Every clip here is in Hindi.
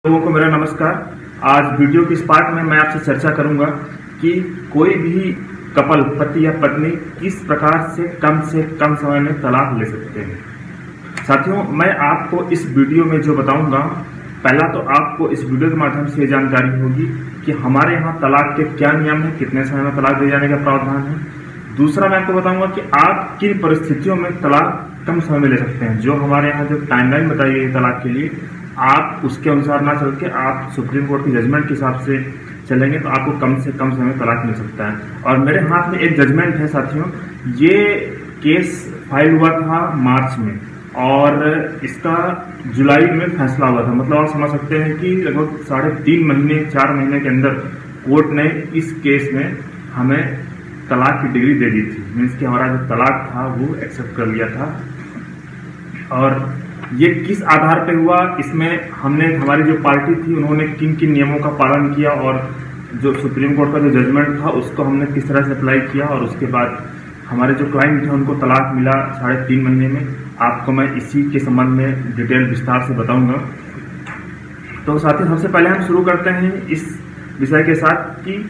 लोगों को मेरा नमस्कार। आज वीडियो के इस पार्ट में मैं आपसे चर्चा करूंगा कि कोई भी कपल पति या पत्नी किस प्रकार से कम समय में तलाक ले सकते हैं। साथियों, मैं आपको इस वीडियो में जो बताऊंगा, पहला तो आपको इस वीडियो के माध्यम से जानकारी होगी कि हमारे यहाँ तलाक के क्या नियम है, कितने समय में तलाक दिए जाने का प्रावधान है। दूसरा, मैं आपको बताऊंगा कि आप किन परिस्थितियों में तलाक कम समय में ले सकते हैं। जो हमारे यहाँ जो टाइमलाइन बताई गई है तलाक के लिए, आप उसके अनुसार ना चल के आप सुप्रीम कोर्ट की जजमेंट के हिसाब से चलेंगे तो आपको कम से कम समय में तलाक मिल सकता है। और मेरे हाथ में एक जजमेंट है साथियों, ये केस फाइल हुआ था मार्च में और इसका जुलाई में फैसला हुआ था। मतलब आप समझ सकते हैं कि लगभग 3.5 महीने 4 महीने के अंदर कोर्ट ने इस केस में हमें तलाक की डिग्री दे दी थी। मीन्स कि हमारा जो तलाक था वो एक्सेप्ट कर लिया था। और ये किस आधार पे हुआ, इसमें हमने हमारी जो पार्टी थी उन्होंने किन किन नियमों का पालन किया और जो सुप्रीम कोर्ट का जो जजमेंट था उसको हमने किस तरह से अप्लाई किया और उसके बाद हमारे जो क्लाइंट थे उनको तलाक मिला 3.5 महीने में। आपको मैं इसी के संबंध में डिटेल विस्तार से बताऊंगा। तो साथियों, सबसे पहले हम शुरू करते हैं इस विषय के साथ कि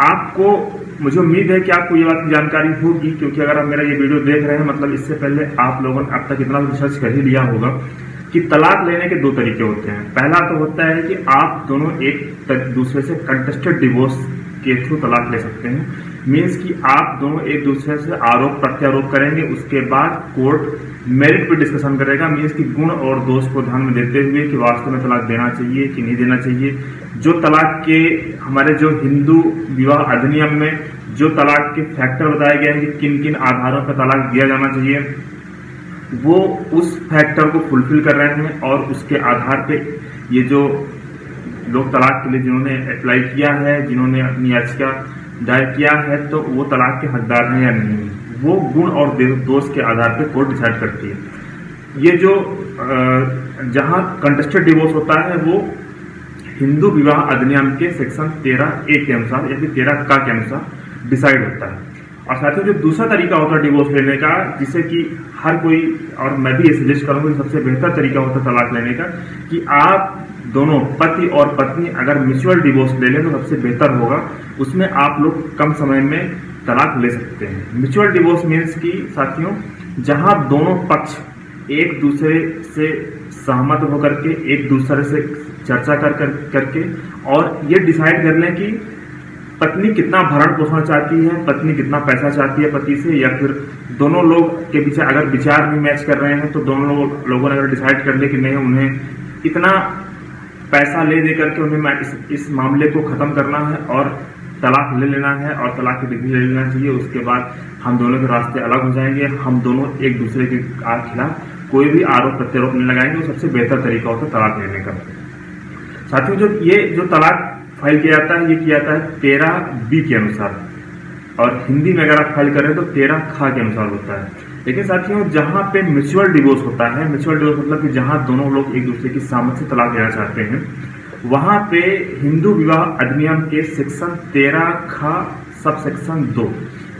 आपको, मुझे उम्मीद है कि आपको ये बात की जानकारी होगी, क्योंकि अगर आप मेरा ये वीडियो देख रहे हैं मतलब इससे पहले आप लोगों ने अब तक इतना रिसर्च कर ही लिया होगा कि तलाक लेने के 2 तरीके होते हैं। पहला तो होता है कि आप दोनों एक दूसरे से कंटेस्टेड डिवोर्स के थ्रू तलाक ले सकते हैं। मीन्स कि आप दोनों एक दूसरे से आरोप प्रत्यारोप करेंगे, उसके बाद कोर्ट मेरिट पे डिस्कशन करेगा। मीन्स कि गुण और दोष को ध्यान में देते हुए कि वास्तव में तलाक देना चाहिए कि नहीं देना चाहिए। जो तलाक के हमारे जो हिंदू विवाह अधिनियम में जो तलाक के फैक्टर बताए गए हैं कि किन किन आधारों पर तलाक दिया जाना चाहिए, वो उस फैक्टर को फुलफिल कर रहे हैं और उसके आधार पे ये जो लोग तलाक के लिए जिन्होंने अप्लाई किया है, जिन्होंने अपनी याचिका दायर किया है, तो वो तलाक के हकदार हैं या नहीं, वो गुण और दोष के आधार पे कोर्ट डिसाइड करती है। ये जो जहां कंटेस्टेड डिवोर्स होता है वो हिंदू विवाह अधिनियम के सेक्शन 13A के अनुसार या फिर 13 के अनुसार डिसाइड होता है। और साथ ही जो दूसरा तरीका होता है डिवोर्स लेने का, जिसे कि हर कोई, और मैं भी ये सजेस्ट करूंगा कि सबसे बेहतर तरीका होता है तलाक लेने का, कि आप दोनों पति और पत्नी अगर म्यूचुअल डिवोर्स ले लें तो सबसे बेहतर होगा। उसमें आप लोग कम समय में तलाक ले सकते हैं। म्यूचुअल डिवोर्स मीन्स की साथियों, जहां दोनों पक्ष एक दूसरे से सहमत होकर के एक दूसरे से चर्चा करके और ये डिसाइड कर लें कि पत्नी कितना भरण पोषण चाहती है, पत्नी कितना पैसा चाहती है पति से, या फिर दोनों लोग के बीच अगर विचार नहीं मैच कर रहे हैं तो दोनों लोगों ने अगर डिसाइड कर ले कि नहीं, उन्हें इतना पैसा ले दे करके उन्हें इस मामले को खत्म करना है और तलाक ले लेना है और तलाक की डिग्री ले लेना चाहिए। उसके बाद हम दोनों के रास्ते अलग हो जाएंगे, हम दोनों एक दूसरे के खिलाफ कोई भी आरोप प्रत्यारोप नहीं लगाएंगे। वो सबसे बेहतर तरीका होता है तलाक लेने का। साथियों, जो तलाक फाइल किया जाता है, ये किया जाता है 13B के अनुसार, और हिंदी में अगर आप फाइल करें तो 13 के अनुसार होता है। लेकिन साथियों, जहां पे म्यूचुअल डिवोर्स होता है, म्यूचुअल डिवोर्स मतलब कि जहां दोनों लोग एक दूसरे की सहमति से तलाक लेना चाहते हैं, वहां पे हिंदू विवाह अधिनियम के सेक्शन 13 सब सेक्शन 2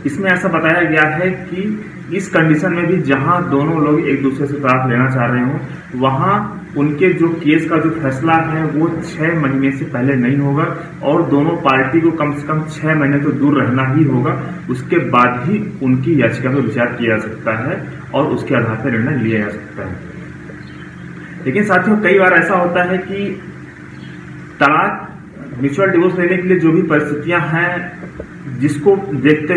इसमें ऐसा बताया गया है कि इस कंडीशन में भी जहां दोनों लोग एक दूसरे से तलाक लेना चाह रहे हो, वहां उनके जो केस का जो फैसला है वो 6 महीने से पहले नहीं होगा और दोनों पार्टी को कम से कम 6 महीने तो दूर रहना ही होगा। उसके बाद ही उनकी याचिका पर विचार किया जा सकता है और उसके आधार पर निर्णय लिया जा सकता है। लेकिन साथियों, कई बार ऐसा होता है कि तलाक म्यूचुअल डिवोर्स लेने के लिए जो भी परिस्थितियां हैं, जिसको देखते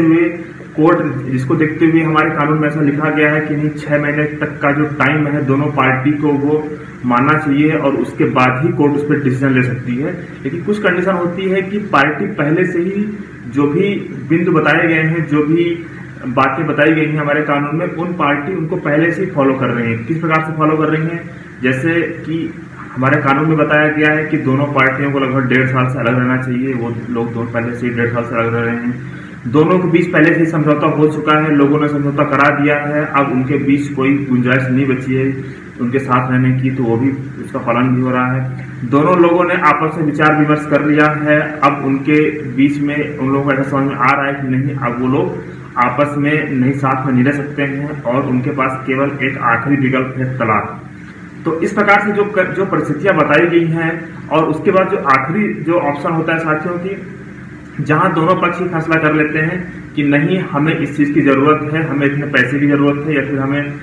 हुए हमारे कानून में ऐसा लिखा गया है कि नहीं, 6 महीने तक का जो टाइम है दोनों पार्टी को वो मानना चाहिए और उसके बाद ही कोर्ट उस पर डिसीजन ले सकती है। लेकिन कुछ कंडीशन होती है कि पार्टी पहले से ही जो भी बिंदु बताए गए हैं, जो भी बातें बताई गई हैं हमारे कानून में, उन पार्टी उनको पहले से ही फॉलो कर रही है। किस प्रकार से फॉलो कर रही है? जैसे कि हमारे कानून में बताया गया है कि दोनों पार्टियों को लगभग 1.5 साल से अलग रहना चाहिए। वो लोग दोनों पहले से 1.5 साल से अलग रह रहे हैं। दोनों के बीच पहले से ही समझौता हो चुका है, लोगों ने समझौता करा दिया है। अब उनके बीच कोई गुंजाइश नहीं बची है उनके साथ रहने की, तो वो भी उसका पालन भी हो रहा है। दोनों लोगों ने आपस में विचार विमर्श कर लिया है। अब उनके बीच में उन लोगों को ऐसा समझ में आ रहा है कि नहीं, अब वो लोग आपस में नहीं, साथ में नहीं रह सकते हैं और उनके पास केवल एक आखिरी विकल्प है तलाक। तो इस प्रकार से जो परिस्थितियां बताई गई हैं, और उसके बाद जो आखिरी जो ऑप्शन होता है साथियों की, जहां दोनों पक्ष ही फैसला कर लेते हैं कि नहीं हमें इस चीज की जरूरत है, हमें इतने पैसे की जरूरत है, या फिर हमें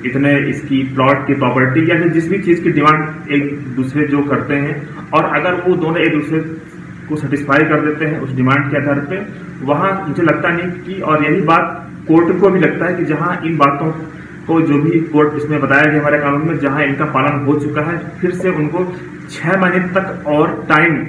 इतने इसकी प्लॉट की प्रॉपर्टी, या फिर जिस भी चीज की डिमांड एक दूसरे जो करते हैं, और अगर वो दोनों एक दूसरे को सेटिस्फाई कर देते हैं उस डिमांड के आधार पे, वहां मुझे लगता नहीं कि, और यही बात कोर्ट को भी लगता है कि जहां इन बातों को जो भी कोर्ट इसमें बताया गया हमारे कानून में, जहां इनका पालन हो चुका है, फिर से उनको 6 महीने तक और टाइम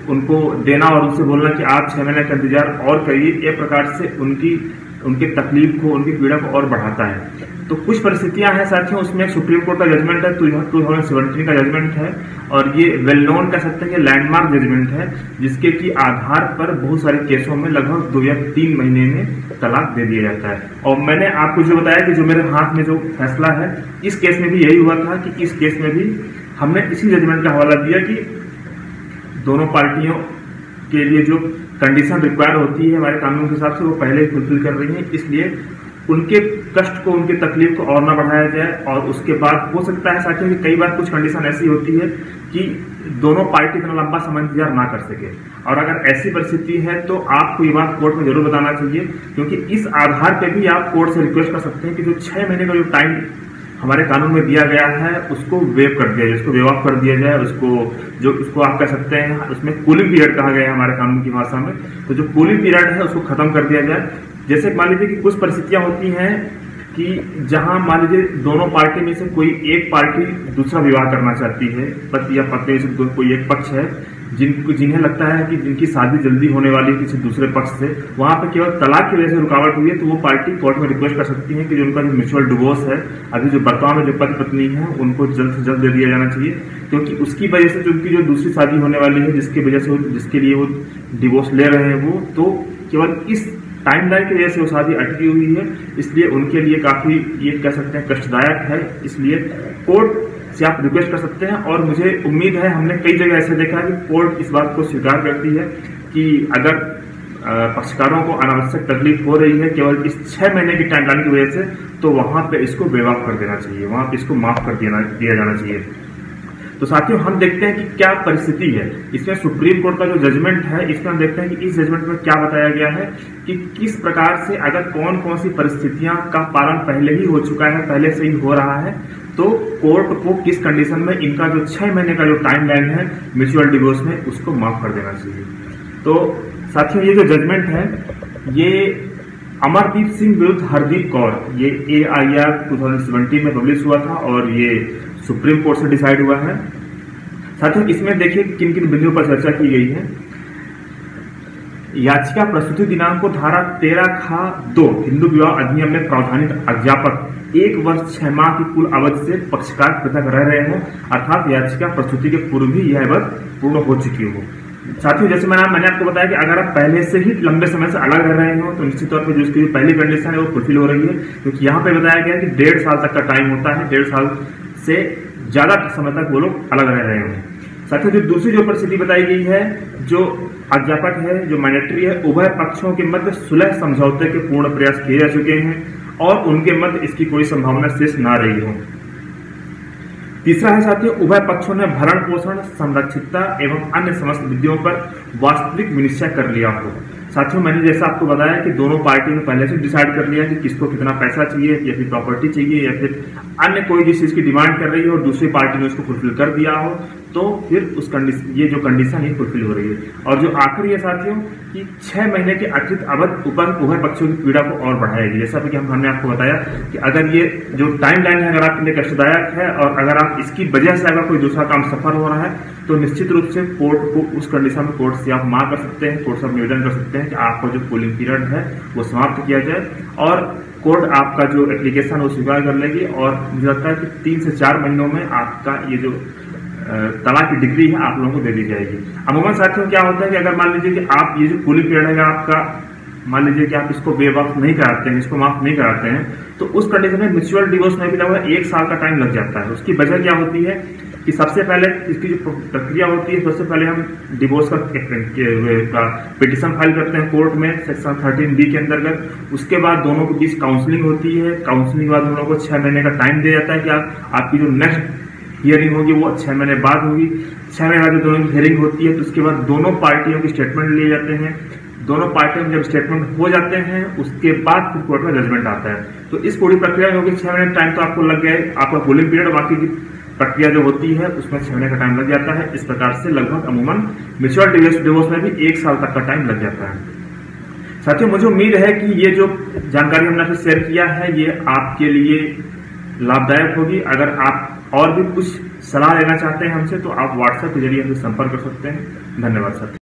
उनको देना और उनसे बोलना कि आप 6 महीने का इंतजार और करिए, एक प्रकार से उनकी तकलीफ को, उनकी पीड़ा को और बढ़ाता है। तो कुछ परिस्थितियां हैं साथियों, उसमें सुप्रीम कोर्ट का जजमेंट है, 2017 का जजमेंट है, और ये वेल नोन कह सकते हैं, ये लैंडमार्क जजमेंट है, जिसके की आधार पर बहुत सारे केसों में लगभग 2 या 3 महीने में तलाक दे दिया जाता है। और मैंने आपको जो बताया कि जो मेरे हाथ में जो फैसला है, इस केस में भी यही हुआ था कि इस केस में भी हमने इसी जजमेंट का हवाला दिया कि दोनों पार्टियों के लिए जो कंडीशन रिक्वायर होती है हमारे कानून के हिसाब से, वो पहले ही फुलफिल कर रही है, इसलिए उनके कष्ट को, उनकी तकलीफ को और ना बढ़ाया जाए। और उसके बाद हो सकता है साथियों कि कई बार कुछ कंडीशन ऐसी होती है कि दोनों पार्टी इतना लंबा समय इंतजार ना कर सके, और अगर ऐसी परिस्थिति है तो आपको ये बात कोर्ट में जरूर बताना चाहिए, क्योंकि इस आधार पर भी आप कोर्ट से रिक्वेस्ट कर सकते हैं कि जो 6 महीने का जो टाइम हमारे कानून में दिया गया है उसको वेव कर दिया जाए, उसको वेव ऑफ कर दिया जाए, उसको आप कह सकते हैं, उसमें कूलिंग पीरियड कहा गया है हमारे कानून की भाषा में, तो जो कूलिंग पीरियड है उसको खत्म कर दिया जाए। जैसे मान लीजिए कि कुछ परिस्थितियां होती हैं कि जहां मान लीजिए दोनों पार्टी में से कोई एक पार्टी दूसरा विवाह करना चाहती है, पति या पत्नी से कोई एक पक्ष है जिन्हें लगता है कि जिनकी शादी जल्दी होने वाली है किसी दूसरे पक्ष से, वहां पे केवल तलाक की वजह से रुकावट हुई है, तो वो पार्टी कोर्ट में रिक्वेस्ट कर सकती है कि जो उनका जो म्यूचुअल डिवोर्स है, अभी जो वर्तमान में जो पति पत्नी है, उनको जल्द से जल्द दे दिया जाना चाहिए, क्योंकि उसकी वजह से जो उनकी जो दूसरी शादी होने वाली है, जिसके लिए वो डिवोर्स ले रहे हैं, वो तो केवल इस टाइमलाइन की वजह से वो शादी अटकी हुई है, इसलिए उनके लिए काफी ये कह सकते हैं कष्टदायक है। इसलिए कोर्ट से आप रिक्वेस्ट कर सकते हैं, और मुझे उम्मीद है, हमने कई जगह ऐसे देखा है कि कोर्ट इस बात को स्वीकार करती है कि अगर पक्षकारों को अनावश्यक तकलीफ हो रही है केवल इस 6 महीने की टाइमलाइन की वजह से, तो वहां पे इसको बेवाक कर देना चाहिए, वहां पे इसको माफ कर दिया जाना चाहिए। तो साथियों, हम देखते हैं कि क्या परिस्थिति है इसमें। सुप्रीम कोर्ट का जो जजमेंट है, इसमें हम देखते हैं कि इस जजमेंट में क्या बताया गया है कि किस प्रकार से अगर कौन कौन सी परिस्थितियां का पालन पहले ही हो चुका है, पहले से ही हो रहा है, तो कोर्ट को किस कंडीशन में इनका जो 6 महीने का जो टाइम लाइन है म्यूचुअल डिवोर्स में, उसको माफ कर देना चाहिए। तो साथियों, ये जो जजमेंट है, ये अमरदीप सिंह विरुद्ध हरदीप कौर, ये AIR 2017 में पब्लिश हुआ था, और ये सुप्रीम कोर्ट से डिसाइड हुआ है। साथियों, इसमें देखिए किन किन बिंदुओं पर चर्चा की गई है। याचिका प्रस्तुति दिनांक को धारा 13(2) हिंदू विवाह अधिनियम में प्रावधानित अध्यापक 1 वर्ष 6 माह की कुल अवधि से पक्षकार पृथक रह रहे हों, अर्थात याचिका प्रस्तुति के पूर्व भी यह अवधि पूर्ण हो चुकी हो। साथियों, जैसे मैंने आपको बताया कि अगर आप पहले से ही लंबे समय से अलग रह रहे हो, तो निश्चित तौर पर जो उसकी पहली कंडीशन है वो फुलफिल हो रही है, क्योंकि यहाँ पे बताया गया कि 1.5 साल तक का टाइम होता है, 1.5 साल से ज्यादा समय तक वो लोग अलग रह रहे हों। साथियों, जो दूसरी जो परिस्थिति बताई गई है, जो अध्यापक है, जो मैंडेटरी है, उभय पक्षों के मध्य सुलह समझौते के पूर्ण प्रयास किए जा चुके हैं, और उनके मध्य इसकी कोई संभावना शेष ना रही हो। तीसरा है साथियों, उभय पक्षों ने भरण पोषण, संरक्षितता एवं अन्य समस्त विधियों पर वास्तविक विनिश्चय कर लिया हो। साथियों, मैंने जैसा आपको बताया कि दोनों पार्टी ने पहले से डिसाइड कर लिया कि किसको कितना पैसा चाहिए, या फिर प्रॉपर्टी चाहिए, या फिर अन्य कोई जिस चीज की डिमांड कर रही है और दूसरी पार्टी ने उसको फुलफिल कर दिया हो, तो फिर उस ये जो कंडीशन है फुलफिल हो रही है। और जो आखिरी है साथियों कि 6 महीने के अतिरिक्त अवधि ऊपर उभय पक्षों की पीड़ा को और बढ़ाएगी। जैसा कि हमने आपको बताया कि अगर ये जो टाइम लाइन है अगर आपके लिए कष्टदायक है, और अगर आप इसकी वजह से अगर कोई दूसरा काम सफल हो रहा है, तो निश्चित रूप से कोर्ट को उस कंडीशन में कोर्ट से आप मांग कर सकते हैं, कोर्ट से आप निवेदन कर सकते हैं कि आपका जो कूलिंग पीरियड है वो समाप्त किया जाए, और कोर्ट आपका जो एप्लीकेशन वो स्वीकार कर लेगी, और मुझे लगता है कि 3 से 4 महीनों में आपका ये जो तलाक की डिग्री है आप लोगों को दे दी जाएगी। अमूमन साथियों क्या होता है कि अगर मान लीजिए कि आप ये जो कूलिंग पीरियड है आपका, मान लीजिए कि आप इसको बेवक्त नहीं कराते हैं, इसको माफ नहीं कराते हैं, तो उस कंडीशन में म्यूचुअल डिवोर्स में भी लगभग 1 साल का टाइम लग जाता है। उसकी वजह क्या होती है कि सबसे पहले इसकी जो प्रक्रिया होती है, सबसे पहले हम डिवोर्स का पिटिशन फाइल करते हैं कोर्ट में सेक्शन 13B के अंतर्गत। उसके बाद दोनों के बीच काउंसलिंग होती है। काउंसलिंग के बाद दोनों को 6 महीने का टाइम दिया जाता है कि आपकी जो नेक्स्ट हियरिंग होगी वो 6 महीने बाद होगी। 6 महीने बाद दोनों की हियरिंग होती है तो उसके बाद दोनों पार्टियों के स्टेटमेंट लिए जाते हैं। दोनों पार्टियों में जब स्टेटमेंट हो जाते हैं उसके बाद फिर कोर्ट में जजमेंट आता है। तो इस पूरी प्रक्रिया में होगी 6 महीने टाइम तो आपको लग गया है, आपका कूलिंग पीरियड, बाकी की प्रक्रिया जो होती है उसमें 6 महीने का टाइम लग जाता है। इस प्रकार से लगभग अमूमन म्यूचुअल डिवोर्स में भी 1 साल तक का टाइम लग जाता है। साथियों, मुझे उम्मीद है कि ये जो जानकारी हमने आपसे शेयर किया है ये आपके लिए लाभदायक होगी। अगर आप और भी कुछ सलाह लेना चाहते हैं हमसे तो आप व्हाट्सएप के जरिए हमसे संपर्क कर सकते हैं। धन्यवाद सर।